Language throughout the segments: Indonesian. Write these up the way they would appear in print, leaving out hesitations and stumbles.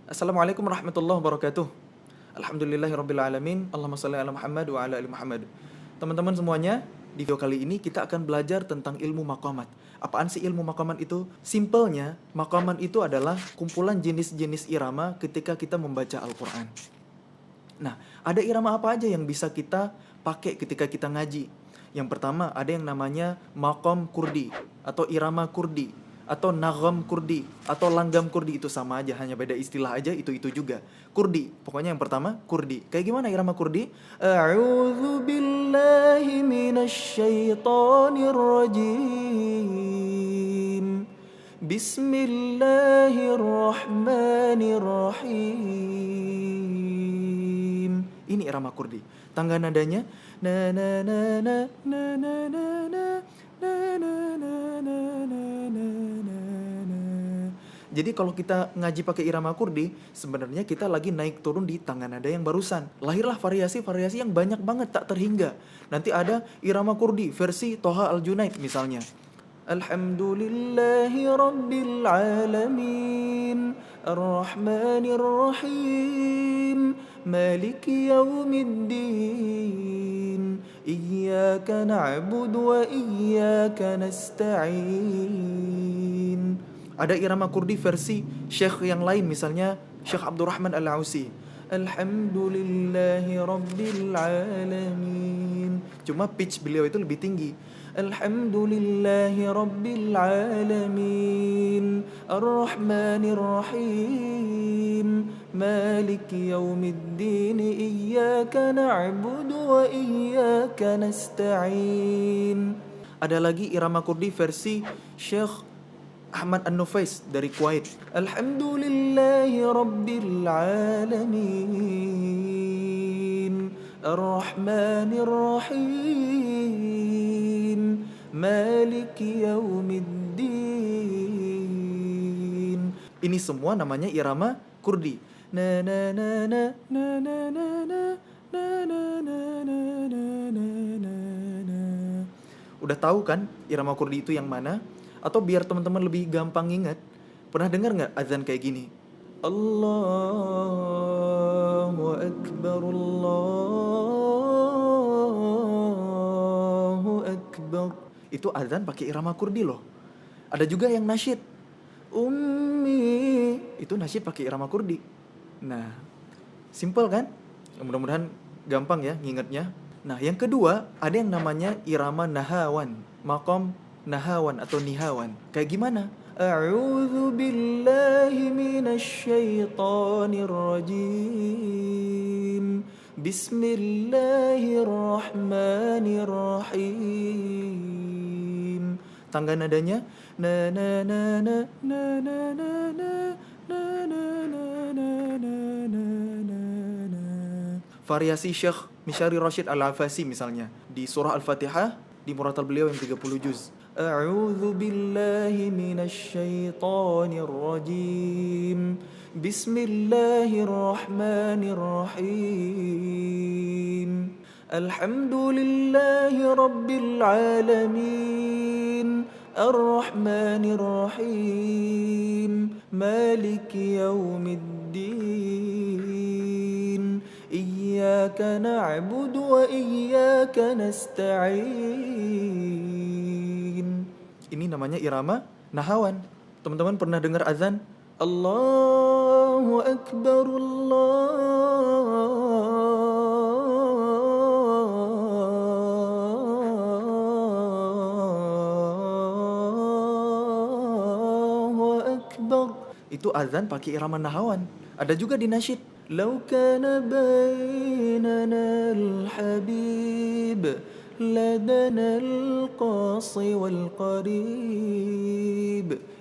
Assalamualaikum warahmatullahi wabarakatuh. Alhamdulillahirabbil alamin. Allahumma shalli ala Muhammad wa ala ali Muhammad. Teman-teman semuanya, di video kali ini kita akan belajar tentang ilmu maqamat. Apaan sih ilmu maqamat itu? Simpelnya, maqamat itu adalah kumpulan jenis-jenis irama ketika kita membaca Al-Qur'an. Nah, ada irama apa aja yang bisa kita pakai ketika kita ngaji? Yang pertama, ada yang namanya maqam kurdi atau irama kurdi atau nagham kurdi atau langgam kurdi, itu sama aja, hanya beda istilah aja, itu juga. Kurdi, pokoknya yang pertama kurdi. Kayak gimana irama kurdi? A'udzu billahi minasyaitonir rajim. Bismillahirrahmanirrahim. Ini irama kurdi. Tangga nadanya na na na na na na na na na na na na na na na. Jadi kalau kita ngaji pakai irama kurdi, sebenarnya kita lagi naik turun di tangga nada yang barusan. Lahirlah variasi-variasi yang banyak banget, tak terhingga. Nanti ada irama kurdi versi Toha Al-Junaid misalnya. Alhamdulillahi Rabbil Alamin Ar-Rahmanir Rahim Maliki Yawmiddin Iyyaka na'budu wa iyyaka nasta'in. Ada irama kurdi versi syekh yang lain, misalnya Syekh Abdurrahman Al-Ausi. Alhamdulillahi Rabbil Alamin. Cuma pitch beliau itu lebih tinggi. Alhamdulillahi Rabbil Alamin Ar-Rahmanir Rahim Maliki Yawmiddin Iyyaka na'budu wa iyyaka nasta'in. Ada lagi irama kurdi versi Syekh Ahmad An-Nufais dari Kuwait. Alhamdulillahi Rabbil Alamin Ar-Rahmanir Rahim Maliki Yawmiddin. Ini semua namanya irama kurdi. Na na na na na na na na na na na na na na na. Udah tahu kan irama kurdi itu yang mana? Atau biar teman-teman lebih gampang ingat, pernah dengar nggak azan kayak gini? Allahu Akbar, Allahu Akbar. Itu azan pakai irama kurdi loh. Ada juga yang nasyid. Ummi, itu nasyid pakai irama kurdi. Nah, simple kan? Mudah-mudahan gampang ya ngingetnya. Nah, yang kedua, ada yang namanya irama nahawan, maqam nahawan atau nihawan. Kayak gimana? A'udzu billahi minasyaitonir rajim. Bismillahirrahmanirrahim. Tangga nadanya na na na na na na na na na na na na na na na. Variasi Syekh Mishari Rashid Al-Afasi misalnya di surah Al-Fatihah di muratal beliau yang 30 juz. A'udzu billahi minasyaitonir rajim. Bismillahirrahmanirrahim. Alhamdulillahi Rabbil Alamin Ar-Rahmanir Rahim Maliki Yawmiddin Iyyaka na'budu wa iyyaka nasta'in. Ini namanya irama nahawan. Teman-teman pernah dengar azan? Allahu Akbar, Allahu Akbar. Itu azan pakai irama nahawan. Ada juga di nasyid. Lau kana bainana al-habib ladana al-qasi wal-qarib.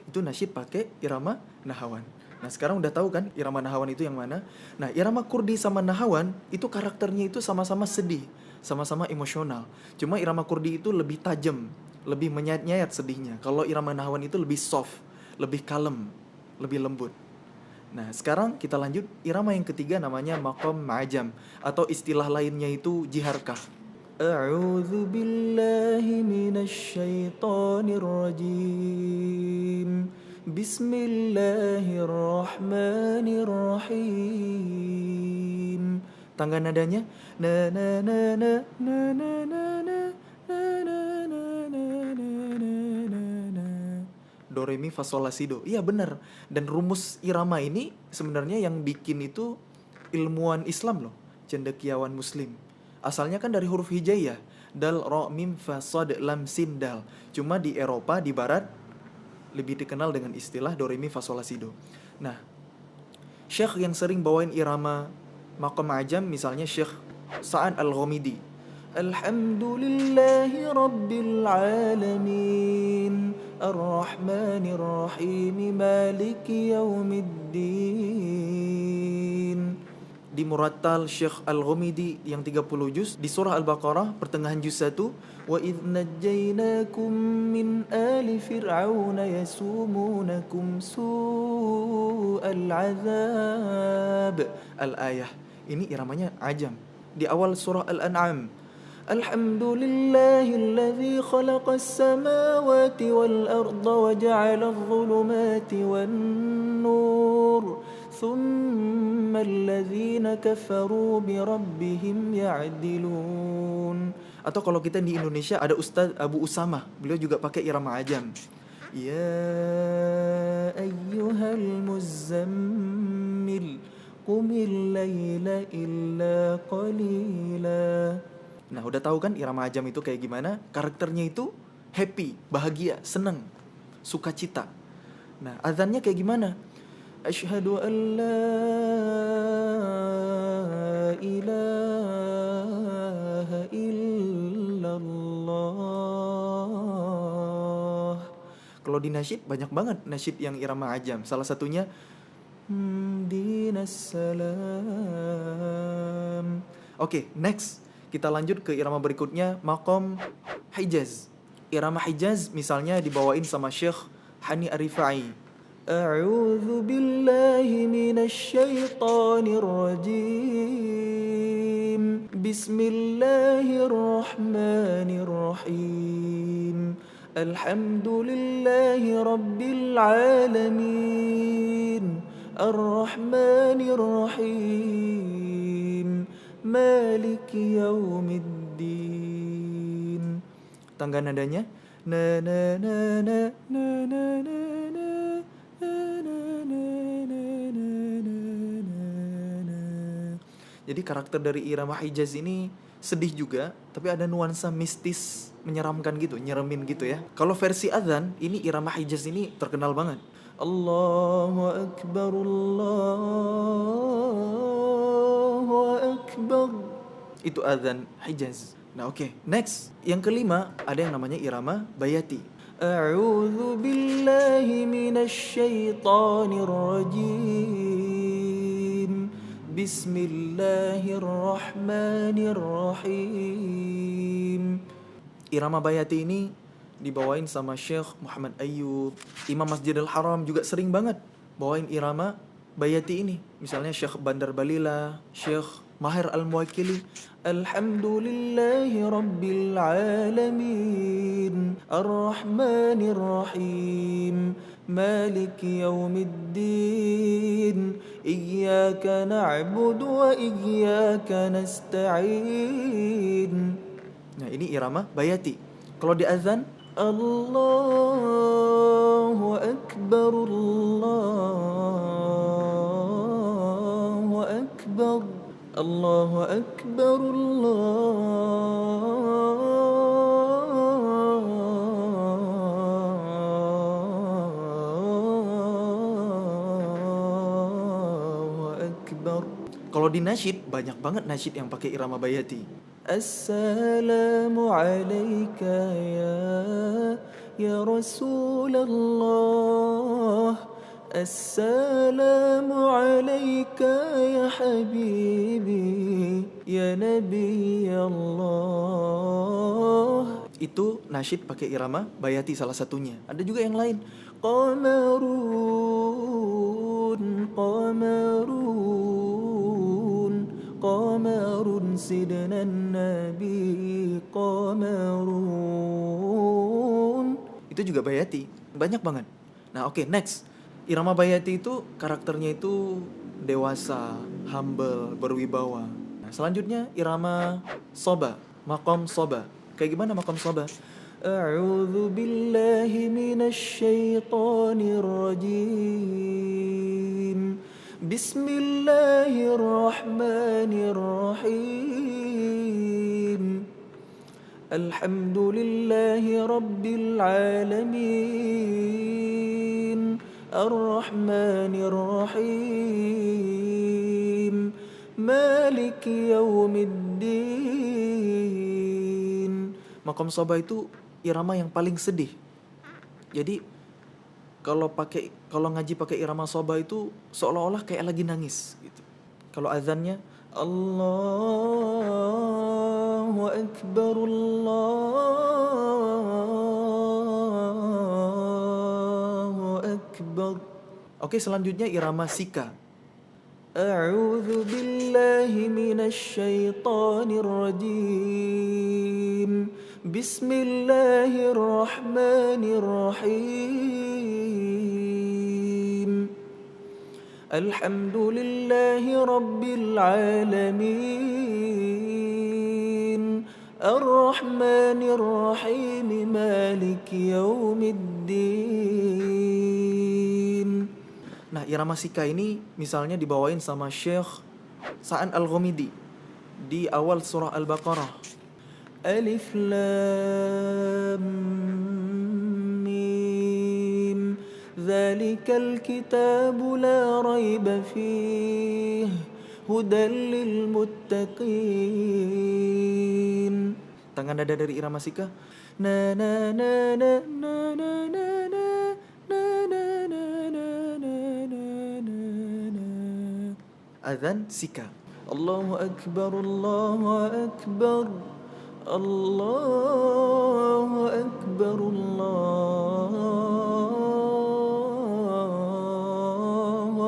Itu nasyid pakai irama nahawan. Nah, sekarang udah tahu kan irama nahawan itu yang mana? Nah, irama kurdi sama nahawan itu karakternya itu sama-sama sedih, sama-sama emosional. Cuma irama kurdi itu lebih tajam, lebih menyayat-nyayat sedihnya. Kalau irama nahawan itu lebih soft, lebih kalem, lebih lembut. Nah, sekarang kita lanjut irama yang ketiga, namanya maqam ma'jam atau istilah lainnya itu jiharkah. A'udzu billahi minasyaitonir rajim. Bismillahirrahmanirrahim. Tangga nadanya na na na na na na na na na na na na na na. Do re mi fa sol la si do. Iya benar. Dan rumus irama ini sebenarnya yang bikin itu ilmuwan Islam loh, cendekiawan muslim. Asalnya kan dari huruf hijaiyah, dal ra mim fa shad lam sin dal. Cuma di Eropa, di barat lebih dikenal dengan istilah do re mi fa sol la si do. Nah, syekh yang sering bawain irama maqam ajam misalnya Syekh Sa'ad Al-Ghamidi. Alhamdulillahi rabbil alamin Ar-Rahmanir Rahim Maliki Yaumiddin. Di Murattal Syekh Al-Ghamidi yang 30 juz di surah Al-Baqarah pertengahan juz 1, wa idh najjaynakum min ali fir'auna yasumunakum su'al azab. Al-ayah. Ini iramanya ajam. Di awal surah Al-An'am, Alhamdulillahilladzi khalaqas samawati wal arda wa ja'ala adh-dhulumati wan nur thumma alladzina kafaru bi rabbihim ya'dilun. Atau kalau kita di Indonesia ada Ustaz Abu Usama, beliau juga pakai irama ajam. Ya ayyuhal muzammil qumil laila illa qalila. Nah, udah tahu kan irama ajam itu kayak gimana? Karakternya itu happy, bahagia, senang, sukacita. Nah, azannya kayak gimana? Asyhadu an la ilaha illallah. Kalau di nasyid banyak banget nasyid yang irama ajam. Salah satunya dinas salam. Oke, next. Kita lanjut ke irama berikutnya, maqam Hijaz. Irama Hijaz misalnya dibawain sama Syekh Hani Ar-Rifai. A'udzu billahi minasy syaithanir rajim. Bismillahirrahmanirrahim. Alhamdulillahi rabbil alamin. Ar-Rahmanir Rahim Maliki Yaumiddin. Tangga nadanya na na na na na na na na na. Jadi karakter dari irama Hijaz ini sedih juga, tapi ada nuansa mistis, menyeramkan gitu, nyeremin gitu ya. Kalau versi azan, ini irama Hijaz ini terkenal banget. Allahu Akbar, Allahu Akbar. Itu azan Hijaz. Nah, oke. Next, yang kelima ada yang namanya irama Bayati. A'udzu billahi minasy syaithanir rajim. Bismillahirrahmanirrahim. Irama Bayati ini dibawain sama Syekh Muhammad Ayyub. Imam Masjidil Haram juga sering banget bawain irama Bayati ini. Misalnya Syekh Bandar Balila, Syekh Mahir Al-Muwakkili. Alhamdulillahi rabbil alamin Ar-Rahmanir Rahim Maliki Yaumiddin Iyyaka na'budu wa iyyaka nasta'in. Nah, ini irama Bayati. Kalau di azan, Allahu Akbar, Allahu Akbar, Allahu Akbar, Allahu Akbar. Kalau di nasyid, banyak banget nasyid yang pakai irama Bayati. Assalamu alayka ya Rasulullah. Assalamu alayka ya habibi ya Nabi Allah. Itu nasyid pakai irama Bayati salah satunya. Ada juga yang lain. Qamarun, qamarun, qamarun sidna nabi qamarun. Itu juga Bayati. Banyak banget. Nah, oke, next. Irama Bayati itu karakternya itu dewasa, humble, berwibawa. Nah, selanjutnya irama Soba, makom Soba. Kayak gimana makom Soba? A'udzu billahi minasy syaithanir rajim. Bismillahirrahmanirrahim. Alhamdulillahi rabbil alamin. Ar-Rahmanir Rahim. Maliki yaumiddin. Makom Soba itu irama yang paling sedih. Jadi kalau ngaji pakai irama Soba itu seolah-olah kayak lagi nangis gitu. Kalau azannya Allahu Akbar, Allahu Akbar. Oke, selanjutnya irama Sika. A'udzu billahi minasy syaithanir rajim. Bismillahirrahmanirrahim. Alhamdulillahi rabbil alamin. Ar-Rahmanir Rahim. Maliki yaumiddin. Nah, irama Sika ini misalnya dibawain sama Syekh Sa'an Al-Ghamidi di awal surah Al-Baqarah. Alif Lam Mim. Dzalikal kitabu la raiba fihi hudan lil muttaqin. Tangan dada dari irama Sika. Na na na na na na na na na na na na. Azan Sika. Allahu Akbar, Allahu Akbar, Allahu Akbar, Allahu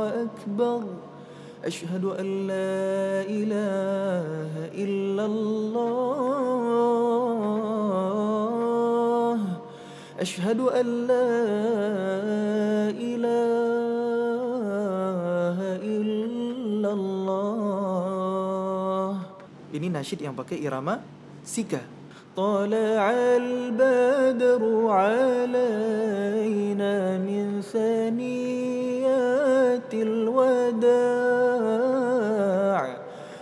Akbar. Asyhadu an la ilaha illallah. Asyhadu an la ilaha illallah. Ini nasyid yang pakai irama Sika. Tala'al badru alaina min thaniyatil wada'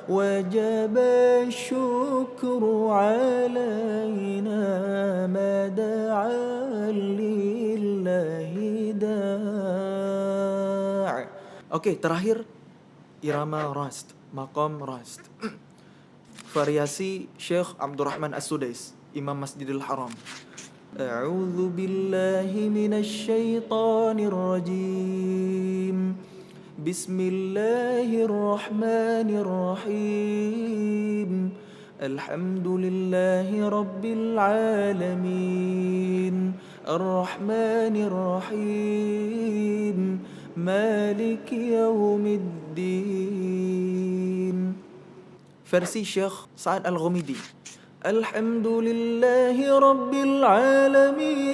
wajaba syukru alaina ma da'a lillahi da'. Oke, terakhir irama Rast, maqam Rast. Variasi Syekh Abdurrahman As-Sudais, Imam Masjidil Haram. A'udzu billahi minasy syaithanir rajim. Bismillahirrahmanirrahim. Alhamdulillahi rabbil alamin. Ar-Rahmanir Rahim. Maliki yaumiddin. Versi Syekh Sa'ad Al-Ghamidi. Alhamdulillahi rabbil alamin.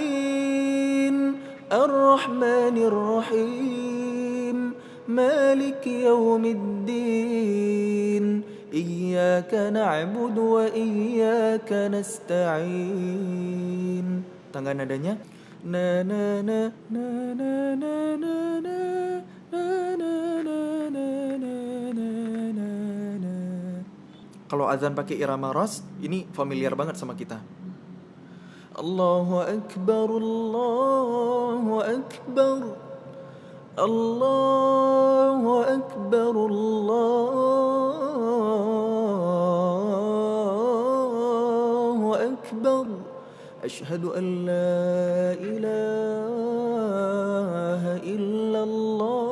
Ar-Rahmanir Rahim. Maliki yaumiddin. Iyyaka na'budu wa iyyaka nasta'in. Tangga nadanya na na na na na na na na na na na na. Kalau azan pakai irama ras, ini familiar banget sama kita. Allahu Akbar, Allahu Akbar, Allahu Akbar, Allahu Akbar. Asyhadu an la ilaha illallah.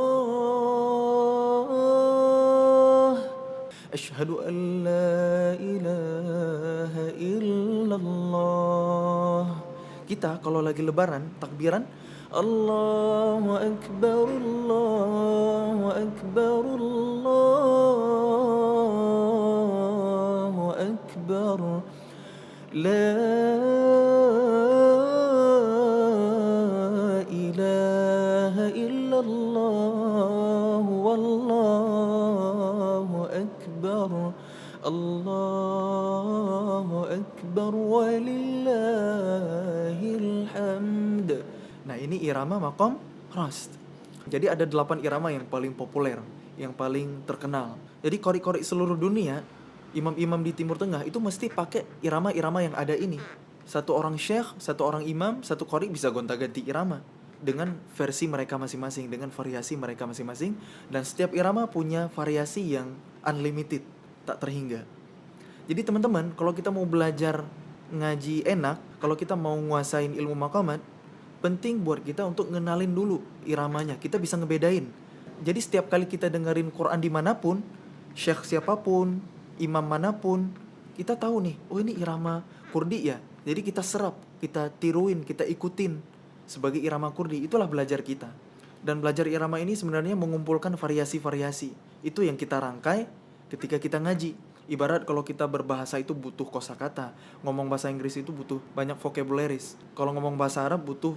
Asyhadu an la ilaha illallah. Kita kalau lagi lebaran, takbiran Allahu Akbar, Allahu Akbar, Allahu Akbar. La ilaha Akbar, Allahu Akbar, walillahil hamd. Nah, ini irama maqam rast. Jadi ada 8 irama yang paling populer, yang paling terkenal. Jadi qori-qori seluruh dunia, imam-imam di Timur Tengah itu mesti pakai irama-irama yang ada ini. Satu orang syekh, satu orang imam, satu qori bisa gonta-ganti irama dengan versi mereka masing-masing, dengan variasi mereka masing-masing, dan setiap irama punya variasi yang unlimited, tak terhingga. Jadi teman-teman, kalau kita mau belajar ngaji enak, kalau kita mau nguasain ilmu maqamat, penting buat kita untuk ngenalin dulu iramanya. Kita bisa ngebedain. Jadi setiap kali kita dengerin Quran dimanapun, syekh siapapun, imam manapun, kita tahu nih, oh ini irama kurdi ya. Jadi kita serap, kita tiruin, kita ikutin sebagai irama kurdi. Itulah belajar kita. Dan belajar irama ini sebenarnya mengumpulkan variasi-variasi. Itu yang kita rangkai ketika kita ngaji. Ibarat kalau kita berbahasa itu butuh kosakata, ngomong bahasa Inggris itu butuh banyak vocabularies. Kalau ngomong bahasa Arab butuh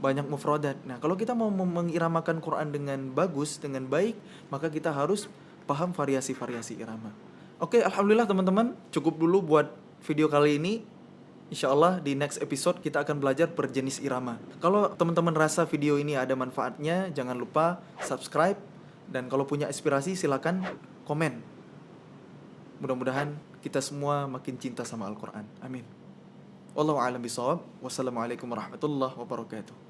banyak mufradat. Nah, kalau kita mau mengiramakan Quran dengan bagus, dengan baik, maka kita harus paham variasi-variasi irama. Oke, alhamdulillah teman-teman, cukup dulu buat video kali ini. Insya Allah di next episode kita akan belajar per jenis irama. Kalau teman-teman rasa video ini ada manfaatnya, jangan lupa subscribe. Dan kalau punya inspirasi silakan komen. Mudah-mudahan kita semua makin cinta sama Al-Quran. Amin. Wallahu a'lam bishawab. Wassalamualaikum warahmatullahi wabarakatuh.